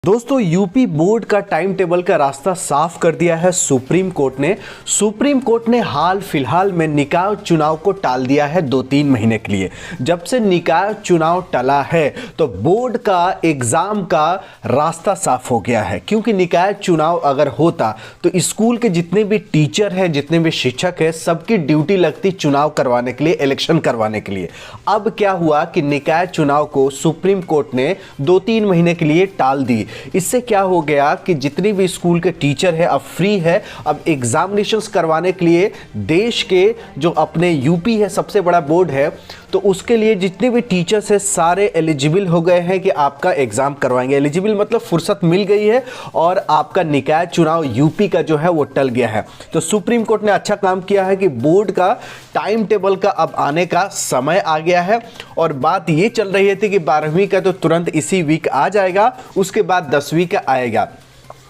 दोस्तों UP board का time table का रास्ता साफ कर दिया है सुप्रीम कोर्ट ने। सुप्रीम कोर्ट ने हाल फिलहाल में निकाय चुनाव को टाल दिया है 2-3 महीने के लिए। जब से निकाय चुनाव टला है तो बोर्ड का एग्जाम का रास्ता साफ हो गया है, क्योंकि निकाय चुनाव अगर होता तो स्कूल के जितने भी टीचर हैं, जितने भी शिक्षक हैं, सबकी ड्यूटी लगती चुनाव करवाने के लिए, इलेक्शन करवाने के लिए। अब क्या हुआ कि निकाय चुनाव को सुप्रीम कोर्ट ने 2-3 महीने के लिए टाल दी। इससे क्या हो गया कि जितनी भी स्कूल के टीचर है अब फ्री है, अब एग्जामिनेशंस करवाने के लिए देश के जो अपने यूपी है सबसे बड़ा बोर्ड है, तो उसके लिए जितने भी टीचर्स है सारे एलिजिबल हो गए हैं कि आपका एग्जाम करवाएंगे। एलिजिबल मतलब फुर्सत मिल गई है और आपका निकाय चुनाव यूपी का जो है वो टल गया है। तो सुप्रीम कोर्ट ने अच्छा काम किया है कि बोर्ड का टाइम टेबल का अब आने का समय आ गया है। और बात ये चल रही थी कि 12वीं का तो तुरंत इसी वीक आ जाएगा, उसके बाद 10वीं का आएगा।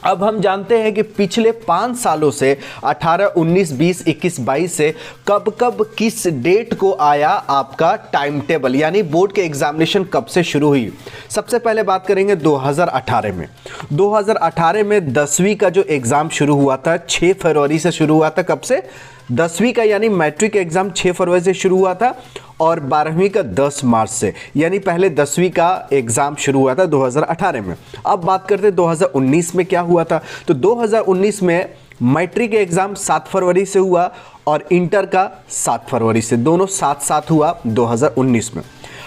अब हम जानते हैं कि पिछले 5 सालों से 18, 19, 20, 21, 22 से कब कब किस डेट को आया आपका टाइम टेबल, यानी बोर्ड के एग्जामिनेशन कब से शुरू हुई। सबसे पहले बात करेंगे 2018 में। 2018 में 10वीं का जो एग्ज़ाम शुरू हुआ था 6 फरवरी से शुरू हुआ था। कब से? 10वीं का यानी मैट्रिक एग्ज़ाम 6 फरवरी से शुरू हुआ था और 12वीं का 10 मार्च से, यानी पहले 10वीं का एग्ज़ाम शुरू हुआ था 2018 में। अब बात करते हैं 2019 में क्या हुआ था। तो 2019 में मैट्रिक एग्ज़ाम 7 फरवरी से हुआ और इंटर का 7 फरवरी से, दोनों साथ साथ हुआ 2019 में।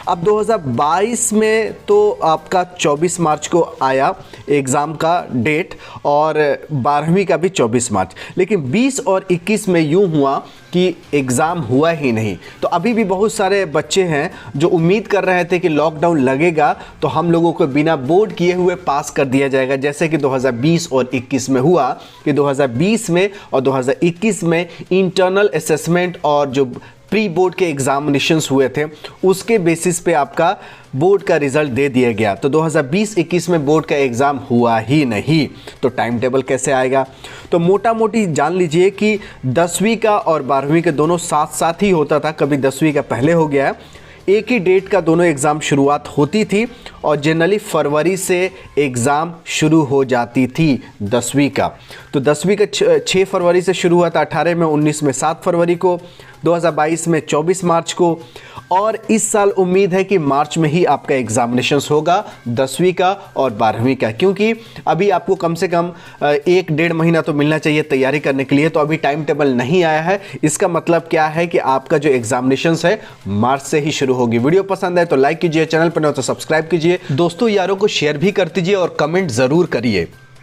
अब 2022 में तो आपका 24 मार्च को आया एग्ज़ाम का डेट और 12वीं का भी 24 मार्च, लेकिन 20 और 21 में यूँ हुआ कि एग्ज़ाम हुआ ही नहीं। तो अभी भी बहुत सारे बच्चे हैं जो उम्मीद कर रहे थे कि लॉकडाउन लगेगा तो हम लोगों को बिना बोर्ड किए हुए पास कर दिया जाएगा, जैसे कि 2020 और 21 में हुआ कि 2020 में और 2021 में इंटरनल असेसमेंट और जो प्री बोर्ड के एग्जामिनेशंस हुए थे उसके बेसिस पे आपका बोर्ड का रिजल्ट दे दिया गया। तो 2020-21 में बोर्ड का एग्ज़ाम हुआ ही नहीं, तो टाइम टेबल कैसे आएगा? तो मोटा मोटी जान लीजिए कि 10वीं का और 12वीं के दोनों साथ साथ ही होता था, कभी 10वीं का पहले हो गया है। एक ही डेट का दोनों एग्ज़ाम शुरुआत होती थी और जनरली फरवरी से एग्ज़ाम शुरू हो जाती थी 10वीं का। तो 10वीं का 6 फरवरी से शुरू हुआ था, 18 में, 19 में 7 फरवरी को, 2022 में 24 मार्च को, और इस साल उम्मीद है कि मार्च में ही आपका एग्जामिनेशंस होगा 10वीं का और 12वीं का, क्योंकि अभी आपको कम से कम 1-1.5 महीना तो मिलना चाहिए तैयारी करने के लिए। तो अभी टाइम टेबल नहीं आया है, इसका मतलब क्या है कि आपका जो एग्जामिनेशंस है मार्च से ही शुरू होगी। वीडियो पसंद आए तो लाइक कीजिए, चैनल पर न हो तो सब्सक्राइब कीजिए, दोस्तों यारों को शेयर भी कर दीजिए और कमेंट ज़रूर करिए।